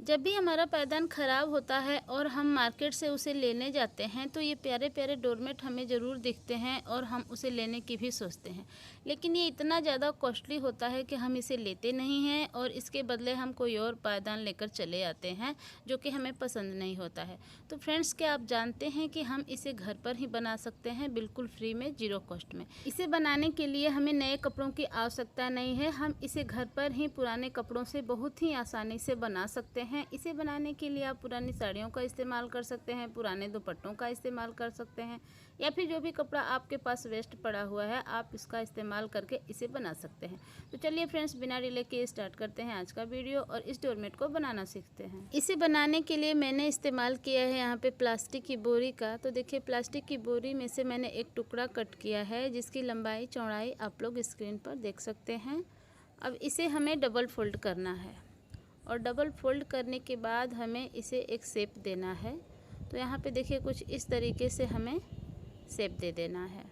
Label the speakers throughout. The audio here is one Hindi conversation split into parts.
Speaker 1: जब भी हमारा पायदान ख़राब होता है और हम मार्केट से उसे लेने जाते हैं तो ये प्यारे प्यारे डोरमेट हमें ज़रूर दिखते हैं और हम उसे लेने की भी सोचते हैं, लेकिन ये इतना ज़्यादा कॉस्टली होता है कि हम इसे लेते नहीं हैं और इसके बदले हम कोई और पायदान लेकर चले आते हैं जो कि हमें पसंद नहीं होता है। तो फ्रेंड्स, क्या आप जानते हैं कि हम इसे घर पर ही बना सकते हैं बिल्कुल फ्री में, ज़ीरो कॉस्ट में। इसे बनाने के लिए हमें नए कपड़ों की आवश्यकता नहीं है, हम इसे घर पर ही पुराने कपड़ों से बहुत ही आसानी से बना सकते हैं। इसे बनाने के लिए आप पुरानी साड़ियों का इस्तेमाल कर सकते हैं, पुराने दुपट्टों का इस्तेमाल कर सकते हैं, या फिर जो भी कपड़ा आपके पास वेस्ट पड़ा हुआ है आप इसका इस्तेमाल करके इसे बना सकते हैं। तो चलिए फ्रेंड्स, बिना डिले के स्टार्ट करते हैं आज का वीडियो और इस डोरमेट को बनाना सीखते हैं। इसे बनाने के लिए मैंने इस्तेमाल किया है यहाँ पे प्लास्टिक की बोरी का। तो देखिए, प्लास्टिक की बोरी में से मैंने एक टुकड़ा कट किया है जिसकी लंबाई चौड़ाई आप लोग स्क्रीन पर देख सकते हैं। अब इसे हमें डबल फोल्ड करना है और डबल फोल्ड करने के बाद हमें इसे एक शेप देना है। तो यहाँ पे देखिए, कुछ इस तरीके से हमें शेप दे देना है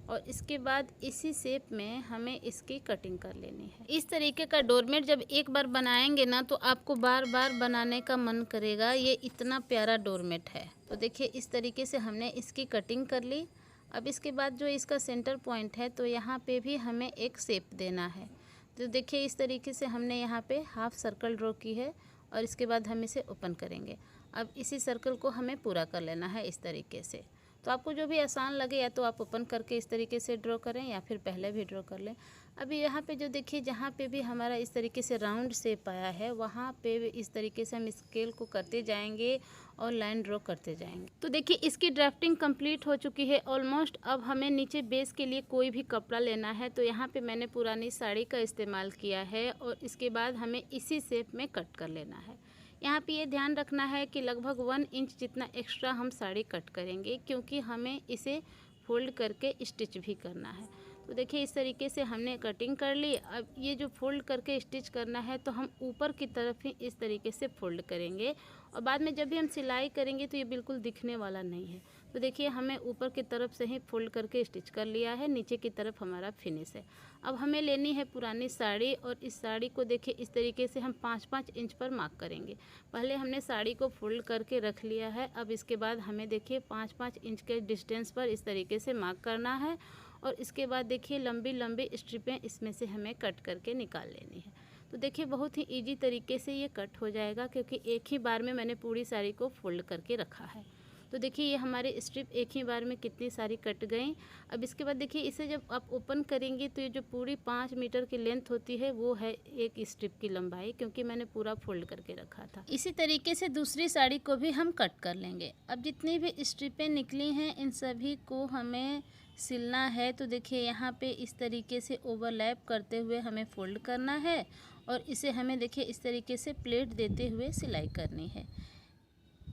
Speaker 1: और इसके बाद इसी शेप में हमें इसकी कटिंग कर लेनी है। इस तरीके का डोरमेट जब एक बार बनाएंगे ना तो आपको बार बार बनाने का मन करेगा। ये इतना प्यारा डोरमेट है। तो देखिए, इस तरीके से हमने इसकी कटिंग कर ली। अब इसके बाद जो इसका सेंटर पॉइंट है तो यहाँ पे भी हमें एक शेप देना है। तो देखिए, इस तरीके से हमने यहाँ पे हाफ सर्कल ड्रॉ की है और इसके बाद हम इसे ओपन करेंगे। अब इसी सर्कल को हमें पूरा कर लेना है इस तरीके से। तो आपको जो भी आसान लगे, या तो आप ओपन करके इस तरीके से ड्रॉ करें या फिर पहले भी ड्रॉ कर लें। अभी यहाँ पे जो देखिए, जहाँ पे भी हमारा इस तरीके से राउंड शेप आया है वहाँ पे इस तरीके से हम स्केल को करते जाएंगे और लाइन ड्रॉ करते जाएंगे। तो देखिए, इसकी ड्राफ्टिंग कंप्लीट हो चुकी है ऑलमोस्ट। अब हमें नीचे बेस के लिए कोई भी कपड़ा लेना है। तो यहाँ पे मैंने पुरानी साड़ी का इस्तेमाल किया है और इसके बाद हमें इसी शेप में कट कर लेना है। यहाँ पे ये ध्यान रखना है कि लगभग 1 इंच जितना एक्स्ट्रा हम साड़ी कट करेंगे, क्योंकि हमें इसे फोल्ड करके स्टिच भी करना है। तो देखिए, इस तरीके से हमने कटिंग कर ली। अब ये जो फोल्ड करके स्टिच करना है तो हम ऊपर की तरफ ही इस तरीके से फोल्ड करेंगे और बाद में जब भी हम सिलाई करेंगे तो ये बिल्कुल दिखने वाला नहीं है। तो देखिए, हमें ऊपर की तरफ से ही फोल्ड करके स्टिच कर लिया है, नीचे की तरफ हमारा फिनिश है। अब हमें लेनी है पुरानी साड़ी और इस साड़ी को देखिए इस तरीके से हम 5-5 इंच पर मार्क करेंगे। पहले हमने साड़ी को फोल्ड करके रख लिया है। अब इसके बाद हमें देखिए 5-5 इंच के डिस्टेंस पर इस तरीके से मार्क करना है और इसके बाद देखिए लंबी लंबी स्ट्रिपें इसमें से हमें कट करके निकाल लेनी है। तो देखिए, बहुत ही इजी तरीके से ये कट हो जाएगा, क्योंकि एक ही बार में मैंने पूरी साड़ी को फोल्ड करके रखा है। तो देखिए, ये हमारे स्ट्रिप एक ही बार में कितनी सारी कट गई। अब इसके बाद देखिए, इसे जब आप ओपन करेंगे तो ये जो पूरी 5 मीटर की लेंथ होती है वो है एक स्ट्रिप की लंबाई, क्योंकि मैंने पूरा फोल्ड करके रखा था। इसी तरीके से दूसरी साड़ी को भी हम कट कर लेंगे। अब जितनी भी स्ट्रिपें निकली हैं इन सभी को हमें सिलना है। तो देखिए, यहाँ पे इस तरीके से ओवरलैप करते हुए हमें फोल्ड करना है और इसे हमें देखिए इस तरीके से प्लेट देते हुए सिलाई करनी है।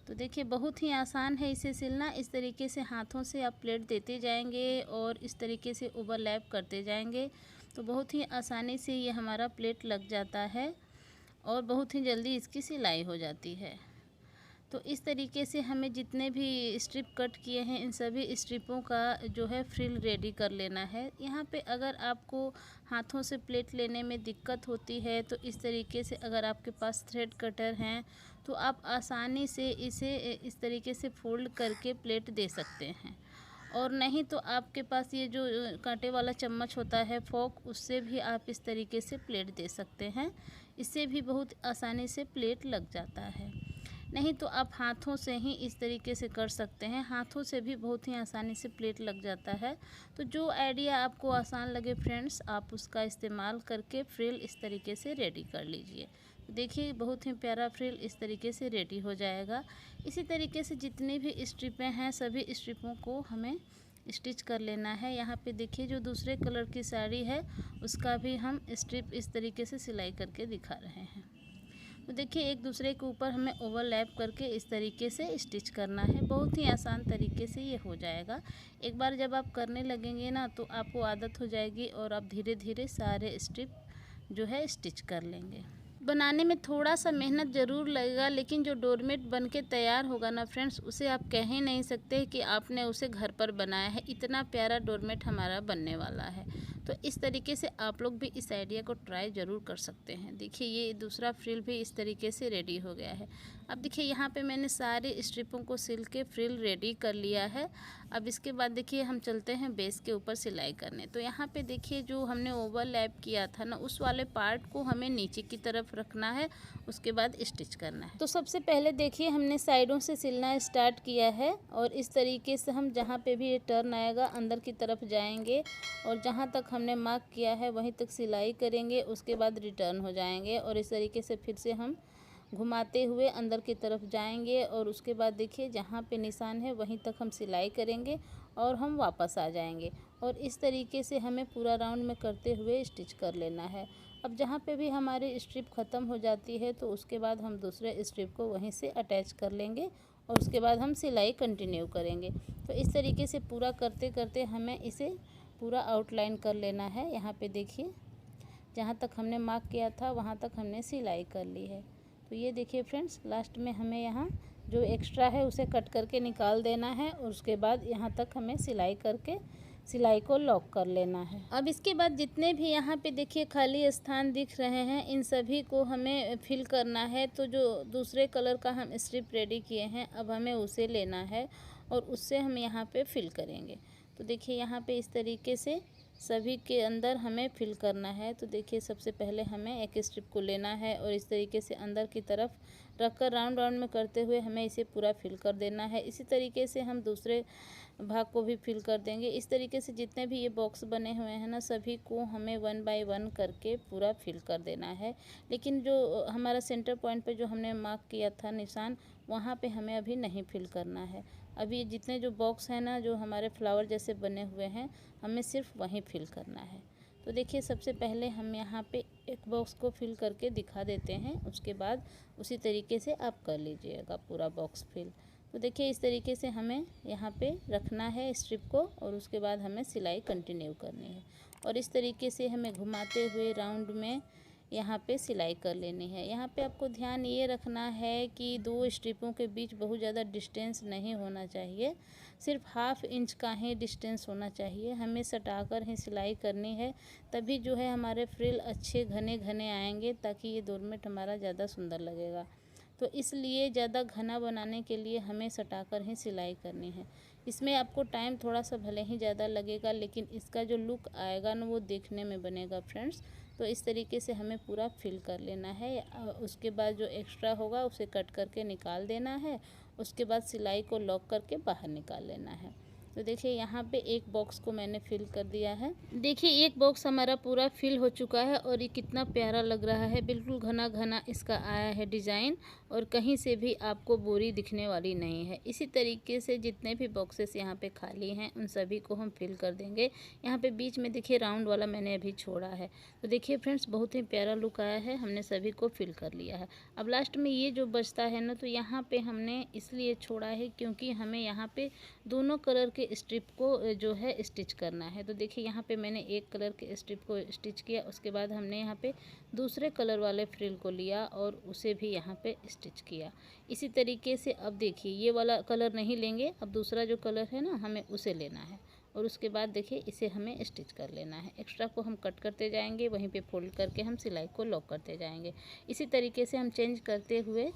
Speaker 1: तो देखिए, बहुत ही आसान है इसे सिलना। इस तरीके से हाथों से आप प्लेट देते जाएंगे और इस तरीके से ओवरलैप करते जाएंगे तो बहुत ही आसानी से ये हमारा प्लेट लग जाता है और बहुत ही जल्दी इसकी सिलाई हो जाती है। तो इस तरीके से हमें जितने भी स्ट्रिप कट किए हैं इन सभी स्ट्रिपों का जो है फ्रिल रेडी कर लेना है। यहाँ पे अगर आपको हाथों से प्लेट लेने में दिक्कत होती है तो इस तरीके से अगर आपके पास थ्रेड कटर हैं तो आप आसानी से इसे इस तरीके से फोल्ड करके प्लेट दे सकते हैं, और नहीं तो आपके पास ये जो कांटे वाला चम्मच होता है फोक, उससे भी आप इस तरीके से प्लेट दे सकते हैं। इससे भी बहुत आसानी से प्लेट लग जाता है। नहीं तो आप हाथों से ही इस तरीके से कर सकते हैं, हाथों से भी बहुत ही आसानी से प्लेट लग जाता है। तो जो आइडिया आपको आसान लगे फ्रेंड्स, आप उसका इस्तेमाल करके फ्रिल इस तरीके से रेडी कर लीजिए। तो देखिए, बहुत ही प्यारा फ्रिल इस तरीके से रेडी हो जाएगा। इसी तरीके से जितनी भी स्ट्रिपें हैं सभी स्ट्रिपों को हमें स्टिच कर लेना है। यहाँ पे देखिए, जो दूसरे कलर की साड़ी है उसका भी हम स्ट्रिप इस तरीके से सिलाई करके दिखा रहे हैं। तो देखिए, एक दूसरे के ऊपर हमें ओवरलैप करके इस तरीके से स्टिच करना है। बहुत ही आसान तरीके से ये हो जाएगा। एक बार जब आप करने लगेंगे ना तो आपको आदत हो जाएगी और आप धीरे धीरे सारे स्ट्रिप जो है स्टिच कर लेंगे। बनाने में थोड़ा सा मेहनत ज़रूर लगेगा, लेकिन जो डोरमेट बन के तैयार होगा ना फ्रेंड्स, उसे आप कह ही नहीं सकते कि आपने उसे घर पर बनाया है। इतना प्यारा डोरमेट हमारा बनने वाला है। तो इस तरीके से आप लोग भी इस आइडिया को ट्राई ज़रूर कर सकते हैं। देखिए ये दूसरा फ्रिल भी इस तरीके से रेडी हो गया है। अब देखिए यहाँ पे मैंने सारे स्ट्रिपों को सिल के फ्रिल रेडी कर लिया है। अब इसके बाद देखिए हम चलते हैं बेस के ऊपर सिलाई करने। तो यहाँ पे देखिए जो हमने ओवरलैप किया था ना, उस वाले पार्ट को हमें नीचे की तरफ रखना है, उसके बाद स्टिच करना है। तो सबसे पहले देखिए हमने साइडों से सिलना स्टार्ट किया है और इस तरीके से हम जहाँ पे भी ये टर्न आएगा अंदर की तरफ जाएंगे और जहाँ तक हमने मार्क किया है वहीं तक सिलाई करेंगे, उसके बाद रिटर्न हो जाएंगे और इस तरीके से फिर से हम घुमाते हुए अंदर की तरफ जाएंगे और उसके बाद देखिए जहाँ पे निशान है वहीं तक हम सिलाई करेंगे और हम वापस आ जाएंगे और इस तरीके से हमें पूरा राउंड में करते हुए स्टिच कर लेना है। अब जहाँ पे भी हमारी स्ट्रिप ख़त्म हो जाती है तो उसके बाद हम दूसरे स्ट्रिप को वहीं से अटैच कर लेंगे और उसके बाद हम सिलाई कंटिन्यू करेंगे। तो इस तरीके से पूरा करते करते हमें इसे पूरा आउटलाइन कर लेना है। यहाँ पे देखिए जहाँ तक हमने मार्क किया था वहाँ तक हमने सिलाई कर ली है। तो ये देखिए फ्रेंड्स, लास्ट में हमें यहाँ जो एक्स्ट्रा है उसे कट करके निकाल देना है और उसके बाद यहाँ तक हमें सिलाई करके सिलाई को लॉक कर लेना है। अब इसके बाद जितने भी यहाँ पे देखिए खाली स्थान दिख रहे हैं इन सभी को हमें फिल करना है। तो जो दूसरे कलर का हम स्ट्रिप रेडी किए हैं अब हमें उसे लेना है और उससे हम यहाँ पे फिल करेंगे। तो देखिए यहाँ पे इस तरीके से सभी के अंदर हमें फिल करना है। तो देखिए सबसे पहले हमें एक स्ट्रिप को लेना है और इस तरीके से अंदर की तरफ रखकर राउंड राउंड में करते हुए हमें इसे पूरा फिल कर देना है। इसी तरीके से हम दूसरे भाग को भी फिल कर देंगे। इस तरीके से जितने भी ये बॉक्स बने हुए हैं ना, सभी को हमें 1 बाय 1 करके पूरा फिल कर देना है। लेकिन जो हमारा सेंटर पॉइंट पे जो हमने मार्क किया था निशान, वहाँ पे हमें अभी नहीं फिल करना है। अभी जितने जो बॉक्स हैं ना, जो हमारे फ्लावर जैसे बने हुए हैं, हमें सिर्फ वहीं फिल करना है। तो देखिए सबसे पहले हम यहाँ पे एक बॉक्स को फिल करके दिखा देते हैं, उसके बाद उसी तरीके से आप कर लीजिएगा पूरा बॉक्स फिल। तो देखिए इस तरीके से हमें यहाँ पे रखना है स्ट्रिप को और उसके बाद हमें सिलाई कंटिन्यू करनी है और इस तरीके से हमें घुमाते हुए राउंड में यहाँ पे सिलाई कर लेनी है। यहाँ पे आपको ध्यान ये रखना है कि दो स्ट्रिपों के बीच बहुत ज़्यादा डिस्टेंस नहीं होना चाहिए, सिर्फ ½ इंच का ही डिस्टेंस होना चाहिए। हमें सटाकर ही सिलाई करनी है, तभी जो है हमारे फ्रिल अच्छे घने घने आएंगे, ताकि ये डोरमेट हमारा ज़्यादा सुंदर लगेगा। तो इसलिए ज़्यादा घना बनाने के लिए हमें सटाकर ही सिलाई करनी है। इसमें आपको टाइम थोड़ा सा भले ही ज़्यादा लगेगा, लेकिन इसका जो लुक आएगा ना वो देखने में बनेगा फ्रेंड्स। तो इस तरीके से हमें पूरा फिल कर लेना है। उसके बाद जो एक्स्ट्रा होगा उसे कट करके निकाल देना है, उसके बाद सिलाई को लॉक करके बाहर निकाल लेना है। तो देखिए यहाँ पे एक बॉक्स को मैंने फिल कर दिया है। देखिए एक बॉक्स हमारा पूरा फिल हो चुका है और ये कितना प्यारा लग रहा है, बिल्कुल घना घना इसका आया है डिज़ाइन और कहीं से भी आपको बोरी दिखने वाली नहीं है। इसी तरीके से जितने भी बॉक्सेस यहाँ पे खाली हैं उन सभी को हम फिल कर देंगे। यहाँ पे बीच में देखिए राउंड वाला मैंने अभी छोड़ा है। तो देखिए फ्रेंड्स बहुत ही प्यारा लुक आया है, हमने सभी को फिल कर लिया है। अब लास्ट में ये जो बचता है ना, तो यहाँ पे हमने इसलिए छोड़ा है क्योंकि हमें यहाँ पे दोनों कलर के स्ट्रिप को जो है स्टिच करना है। तो देखिए यहाँ पे मैंने एक कलर के स्ट्रिप को स्टिच किया, उसके बाद हमने यहाँ पे दूसरे कलर वाले फ्रिल को लिया और उसे भी यहाँ पे स्टिच किया। इसी तरीके से अब देखिए ये वाला कलर नहीं लेंगे, अब दूसरा जो कलर है ना हमें उसे लेना है और उसके बाद देखिए इसे हमें स्टिच कर लेना है। एक्स्ट्रा को हम कट करते जाएंगे, वहीं पे फोल्ड करके हम सिलाई को लॉक करते जाएंगे। इसी तरीके से हम चेंज करते हुए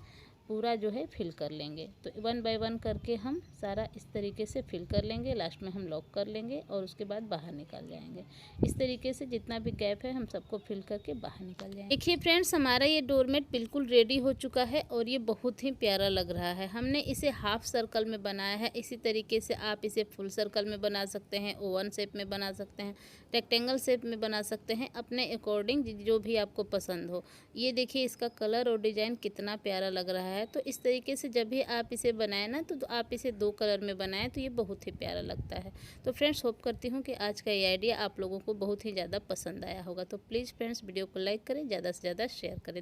Speaker 1: पूरा जो है फिल कर लेंगे। तो 1 बाय 1 करके हम सारा इस तरीके से फिल कर लेंगे, लास्ट में हम लॉक कर लेंगे और उसके बाद बाहर निकाल जाएंगे। इस तरीके से जितना भी गैप है हम सबको फिल करके बाहर निकाल जाएंगे। देखिए फ्रेंड्स हमारा ये डोरमेट बिल्कुल रेडी हो चुका है और ये बहुत ही प्यारा लग रहा है। हमने इसे हाफ सर्कल में बनाया है, इसी तरीके से आप इसे फुल सर्कल में बना सकते हैं, ओवन शेप में बना सकते हैं, रेक्टेंगल शेप में बना सकते हैं, अपने अकॉर्डिंग जो भी आपको पसंद हो। ये देखिए इसका कलर और डिज़ाइन कितना प्यारा लग रहा है। तो इस तरीके से जब भी आप इसे बनाएं ना, तो आप इसे 2 कलर में बनाएं तो ये बहुत ही प्यारा लगता है। तो फ्रेंड्स होप करती हूँ कि आज का ये आइडिया आप लोगों को बहुत ही ज़्यादा पसंद आया होगा। तो प्लीज़ फ्रेंड्स वीडियो को लाइक करें, ज़्यादा से ज़्यादा शेयर करें।